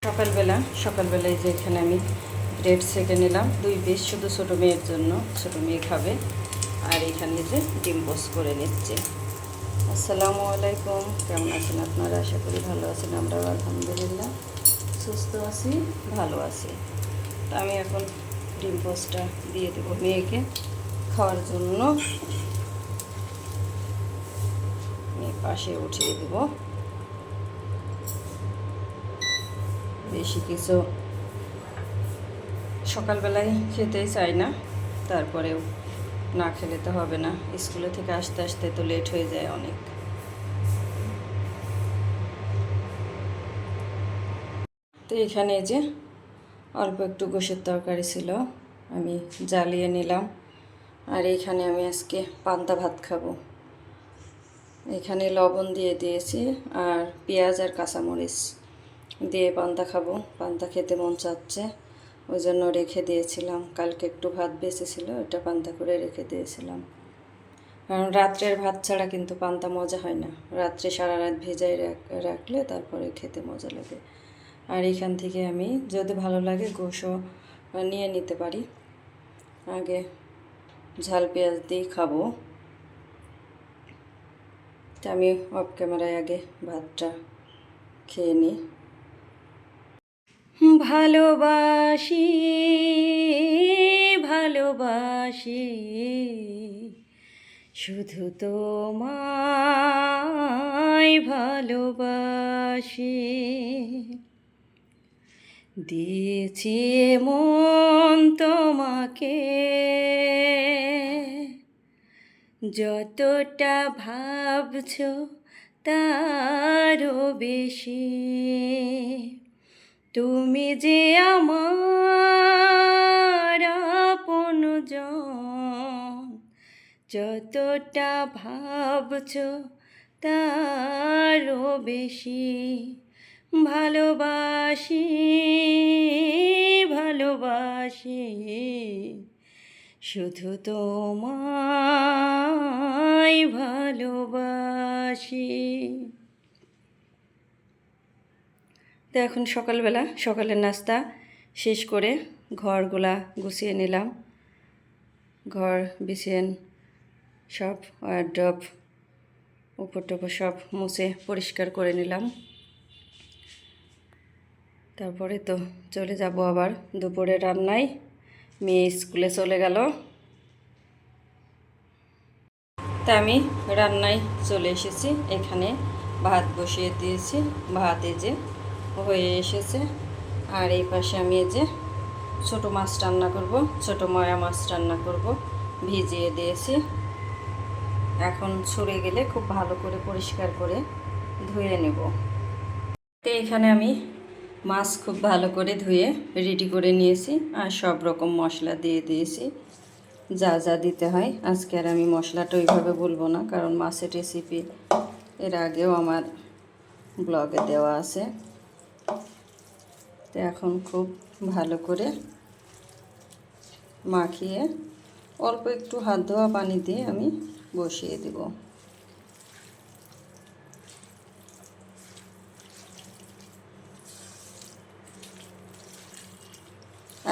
সকালবেলায় যে এখানে আমি ব্রেড সেঁকে নিলাম 2 পিস, শুধু ছোটো মেয়ের জন্য, ছোটো মেয়ে খাবে। আর এখানে যে ডিম পোস্ট করে নিচ্ছে। আসসালামু আলাইকুম, কেমন আছেন আপনারা? আশা করি ভালো আছেন। আমরাও আলহামদুলিল্লাহ সুস্থ আছি, ভালো আছি। তো আমি এখন ডিম পোস্টটা দিয়ে দেবো মেয়েকে খাওয়ার জন্য। পাশে উঠিয়ে দেবো। বেশি কিছু সকালবেলায় খেতেই চাই না, তারপরেও না খেলে তো হবে না। স্কুলে থেকে আসতে আসতে তো লেট হয়ে যায় অনেক। তো এখানে যে অল্প একটু গোশের তরকারি ছিল, আমি জ্বালিয়ে নিলাম। আর এইখানে আমি আজকে পান্তা ভাত খাবো। এখানে লবণ দিয়ে দিয়েছি আর পেঁয়াজ আর কাঁচামরিচ দিয়ে পান্তা খাবো। পান্তা খেতে মন চাচ্ছে, ওই জন্য রেখে দিয়েছিলাম। কালকে একটু ভাত বেঁচেছিল, ওটা পান্তা করে রেখে দিয়েছিলাম। কারণ রাত্রের ভাত ছাড়া কিন্তু পান্তা মজা হয় না। রাত্রে সারা রাত ভেজাই রাখলে তারপরে খেতে মজা লাগে। আর এখান থেকে আমি যদি ভালো লাগে গোশও নিয়ে নিতে পারি। আগে ঝাল পেঁয়াজ দিয়ে খাবো। তা আমি অফ ক্যামেরায় আগে ভাতটা খেয়ে নিই। ভালোবাসি ভালোবাসি শুধু তোমায় ভালোবাসি, দিয়েছি মন তোমাকে, যতটা ভাবছো তারও বেশি। তুমি যে আমার আপনজন, যতটা ভাবছো তারও বেশি। ভালোবাসি ভালোবাসি শুধু তোমায় ভালোবাসি। তো এখন সকালের নাস্তা শেষ করে ঘরগুলা গুছিয়ে নিলাম। ঘর বিছিয়ে সব ওয়ারড্রব উপর টুপর সব মুছে পরিষ্কার করে নিলাম। তারপরে তো চলে যাব আবার দুপুরে রান্নায়। মেয়ে স্কুলে চলে গেল, তা আমি রান্নায় চলে এসেছি। এখানে ভাত বসিয়ে দিয়েছি, ভাত এই যে হয়ে এসেছে। আর এই পাশে আমি এই যে ছোটো মাছ রান্না করব, ছোটো ময়া মাছ রান্না করব, ভিজিয়ে দিয়েছি। এখন ছুঁড়ে গেলে খুব ভালো করে পরিষ্কার করে ধুয়ে নেব। তো এখানে আমি মাছ খুব ভালো করে ধুয়ে রেডি করে নিয়েছি আর সব রকম মশলা দিয়ে দিয়েছি, যা যা দিতে হয়। আজকে আর আমি মশলাটা ওইভাবে বলবো না, কারণ মাছের রেসিপি এর আগেও আমার ব্লগে দেওয়া আছে। তো এখন খুব ভালো করে মাখিয়ে অল্প একটু হাত ধোয়া পানি দিয়ে আমি বসিয়ে দেব।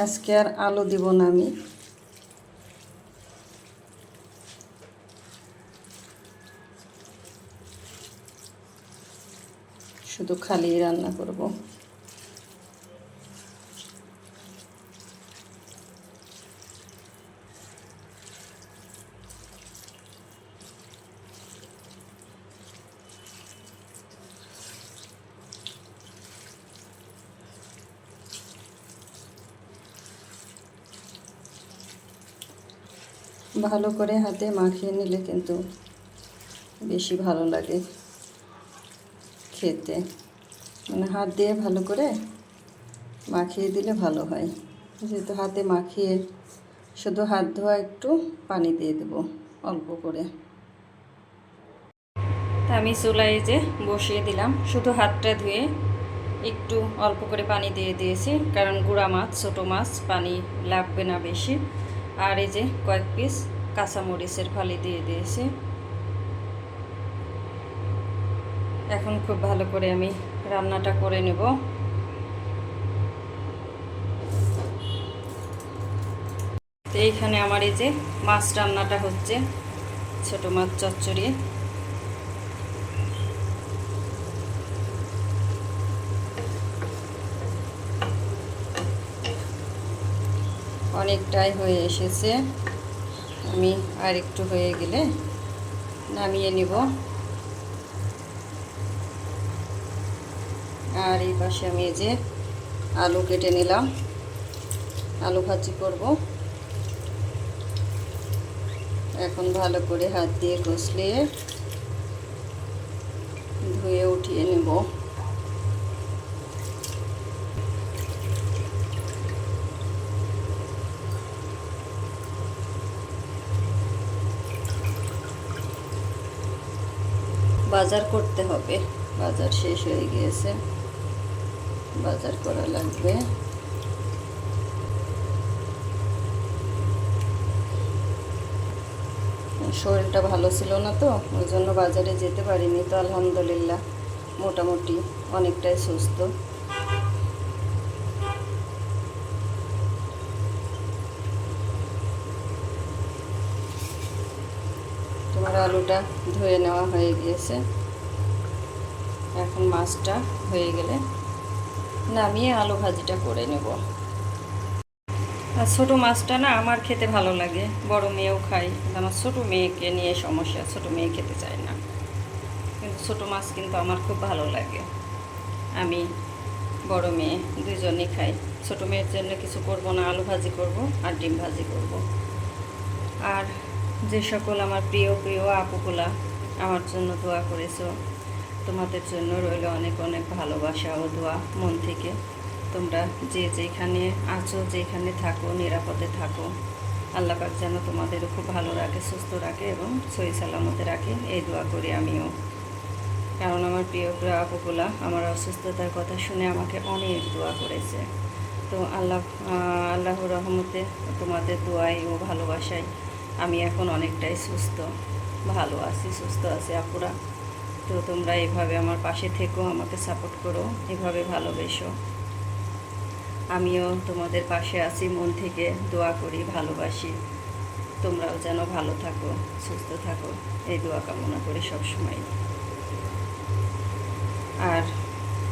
আজকে আর আলু দিব না, আমি শুধু খালি রান্না করব। ভালো করে হাতে মাখিয়ে নিলে কিন্তু বেশি ভালো লাগে খেতে। মানে হাত দিয়ে ভালো করে মাখিয়ে দিলে ভালো হয়। যেহেতু হাতে মাখিয়ে শুধু হাত ধোয়া একটু পানি দিয়ে দেব অল্প করে। তা আমি চুলায় যে বসিয়ে দিলাম, শুধু হাতটা ধুয়ে একটু অল্প করে পানি দিয়ে দিয়েছি, কারণ গুঁড়া মাছ, ছোটো মাছ, পানি লাগবে না বেশি। আর এই যে কয়েক পিস কাঁচামরিচের ফালি দিয়ে দিয়েছি। এখন খুব ভালো করে আমি রান্নাটা করে নেব। তো এইখানে আমার এই যে মাছ রান্নাটা হচ্ছে, ছোট মাছ চচ্চড়ি। অনেকটাই হয়ে এসেছে, আমি আর একটু হয়ে গেলে নামিয়ে নিব। আর এই পাশে আমি এই যে আলু কেটে নিলাম, আলু ভাজি করব। এখন ভালো করে হাত দিয়ে কষলিয়ে ধুয়ে উঠিয়ে নেব। বাজার করতে হবে, বাজার শেষ হয়ে গিয়েছে, বাজার করা লাগবে। শরীরটা ভালো ছিল না তো, ওই জন্য বাজারে যেতে পারিনি। তো আলহামদুলিল্লাহ মোটামুটি অনেকটাই সুস্থ। তোমার আলুটা ধুয়ে নেওয়া হয়ে গিয়েছে, এখন মাছটা হয়ে গেলে নামিয়ে আলু ভাজিটা করে নেব। আর ছোটো মাছটা না আমার খেতে ভালো লাগে, বড় মেয়েও খাই। আমার ছোটো মেয়েকে নিয়ে সমস্যা, ছোটো মেয়ে খেতে চায় না, কিন্তু ছোটো মাছ কিন্তু আমার খুব ভালো লাগে। আমি বড় মেয়ে দুজনেই খাই। ছোটো মেয়ের জন্য কিছু করব না, আলু ভাজি করব আর ডিম ভাজি করব। আর যে সকল আমার প্রিয় প্রিয় আপুগুলা আমার জন্য দোয়া করেছো, তোমাদের জন্য রইল অনেক অনেক ভালোবাসা ও দোয়া মন থেকে। তোমরা যে যেখানে আছো, যেখানে থাকো, নিরাপদে থাকো। আল্লাহ পাক যেন তোমাদেরও খুব ভালো রাখে, সুস্থ রাখে এবং সহি সালামতে রাখে, এই দোয়া করি আমিও। কারণ আমার প্রিয় প্রিয় আপুগুলা আমার অসুস্থতার কথা শুনে আমাকে অনেক দোয়া করেছে। তো আল্লাহর রহমতে তোমাদের দোয়াই ও ভালোবাসায় আমি এখন অনেকটাই সুস্থ, ভালো আছি, সুস্থ আছি আপুরা। তো তোমরা এভাবে আমার পাশে থেকো, আমাকে সাপোর্ট করো, এভাবে ভালোবেসো। আমিও তোমাদের পাশে আছি, মন থেকে দোয়া করি, ভালোবাসি। তোমরাও যেন ভালো থাকো, সুস্থ থাকো, এই দোয়া কামনা করি সবসময়। আর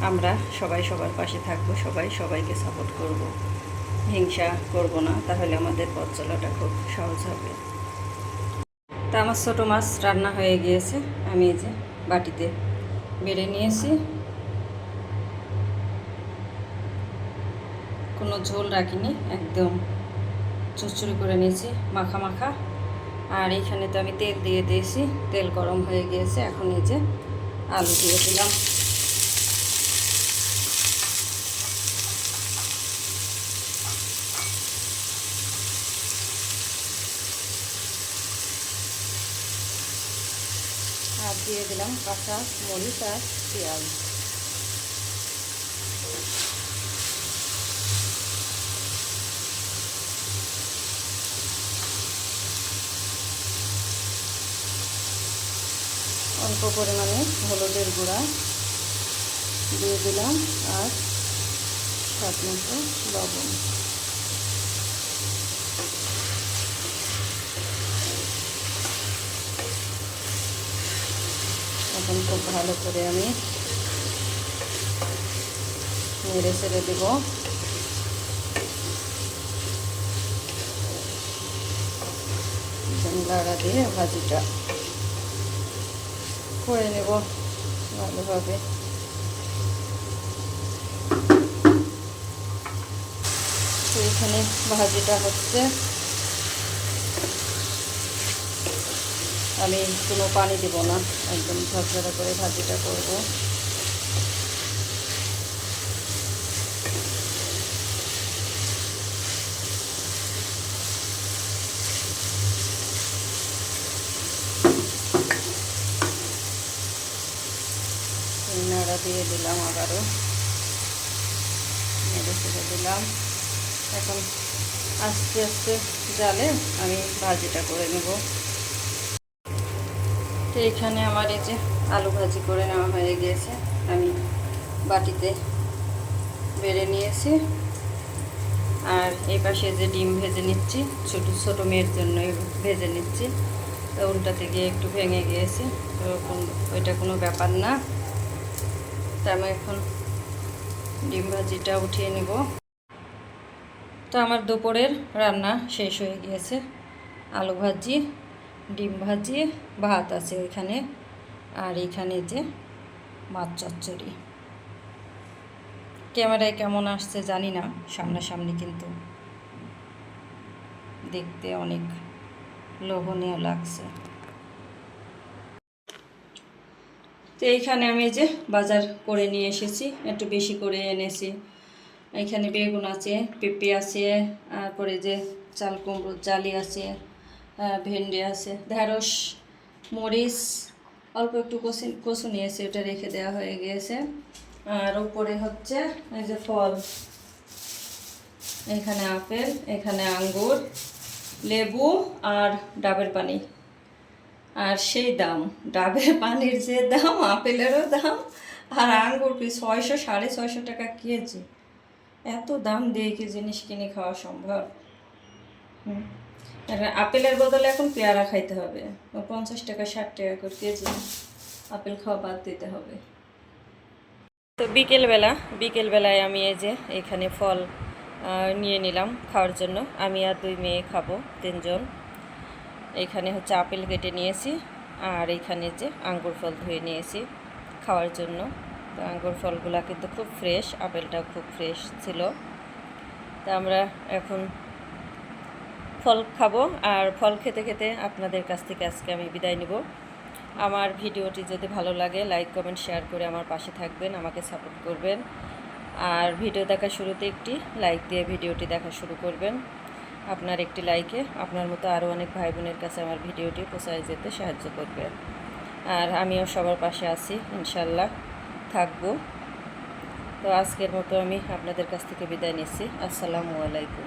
আমরা সবাই সবার পাশে থাকবো, সবাই সবাইকে সাপোর্ট করব, হিংসা করব না, তাহলে আমাদের পথ চলাটা খুব সহজ হবে। তা আমার ছোটো মাছ রান্না হয়ে গিয়েছে, আমি এই যে বাটিতে বেড়ে নিয়েছি। কোনো ঝোল রাখিনি, একদম চুচড়ি করে নিয়েছি, মাখা মাখা। আর এইখানে তো আমি তেল দিয়ে দিয়েছি, তেল গরম হয়ে গিয়েছে। এখন এই যে আলু দিয়ে দিলাম। আর দিয়ে দিলাম কাঁচা মরিচ আর পেঁয়াজ। অল্প পরিমাণে হলুদের গুঁড়া দিয়ে দিলাম আর স্বাদ মতো লবণ। এখন খুব ভালো করে আমি নেড়ে ছেড়ে দেব। লাড়া দিয়ে ভাজিটা করে নেব ভালোভাবে। তো এখানে ভাজিটা হচ্ছে, আমি কোনো পানি দেব না, একদম ঝরঝরা করে ভাজিটা করব। নাড়া দিয়ে দিলাম, আবারও নেড়ে ছেড়ে দিলাম। এখন আস্তে আস্তে জালে আমি ভাজিটা করে নেব। তো এখানে আমার এই যে আলু ভাজি করে নেওয়া হয়ে গিয়েছে, আমি বাটিতে বেড়ে নিয়েছি। আর এই পাশে যে ডিম ভেজে নিচ্ছি, ছোট ছোট মেয়ের জন্য ভেজে নিচ্ছি। তো উল্টাতে গিয়ে একটু ভেঙে গিয়েছে, তো ওইটা কোনো ব্যাপার না। তো আমি এখন ডিম ভাজিটা উঠিয়ে নেব। তো আমার দুপুরের রান্না শেষ হয়ে গিয়েছে। আলু ভাজি, ডিম ভাজি, ভাত আছে ওইখানে, আর এইখানে যে মাছ চচ্চড়ি। ক্যামেরায় কেমন আসছে জানি না, সামনাসামনি কিন্তু দেখতে অনেক লোভনীয় লাগছে। তো এইখানে আমি যে বাজার করে নিয়ে এসেছি, একটু বেশি করে এনেছি। এখানে বেগুন আছে, পেঁপে আছে, তারপরে যে চাল কুমড়োর জালি আছে, ভেন্ডি আছে, ঢেঁড়স, মরিচ, অল্প একটু কচু নিয়েছি, ওটা রেখে দেওয়া হয়ে গিয়েছে। আর উপরে হচ্ছে এই যে ফল, এখানে আপেল, এখানে আঙ্গুর, লেবু আর ডাবের পানি। আর সেই দাম, ডাবের পানির যে দাম, আপেলেরও দাম, আর আঙ্গুর কি 600 650 টাকা কেজি। এত দাম দিয়ে কি জিনিস কিনে খাওয়া সম্ভব? আপেলের বদলে এখন পেয়ারা খাইতে হবে, 50 টাকা 60 টাকা করে কেজি। আপেল খাওয়া বাদ দিতে হবে। তো বিকেলবেলায় আমি এই যে এখানে ফল নিয়ে নিলাম খাওয়ার জন্য। আমি আর 2 মেয়ে খাবো, 3 জন। এখানে হচ্ছে আপেল কেটে নিয়েছি, আর এইখানে যে আঙ্গুর ফল ধুয়ে নিয়েছি খাওয়ার জন্য। তো আঙ্গুর ফলগুলো কিন্তু খুব ফ্রেশ, আপেলটাও খুব ফ্রেশ ছিল। তো আমরা এখন ফল খাবো, আর ফল খেতে খেতে আপনাদের কাছ থেকে আজকে আমি বিদায় নিব। আমার ভিডিওটি যদি ভালো লাগে লাইক কমেন্ট শেয়ার করে আমার পাশে থাকবেন, আমাকে সাপোর্ট করবেন। আর ভিডিও দেখার শুরুতে একটি লাইক দিয়ে ভিডিওটি দেখা শুরু করবেন। আপনার একটি লাইকে আপনার মতো আরও অনেক ভাই বোনের কাছে আমার ভিডিওটি পৌঁছায় যেতে সাহায্য করবে। আর আমিও সবার পাশে আছি, ইনশাল্লাহ থাকবো। তো আজকের মতো আমি আপনাদের কাছ থেকে বিদায় নিচ্ছি। আসসালামু আলাইকুম।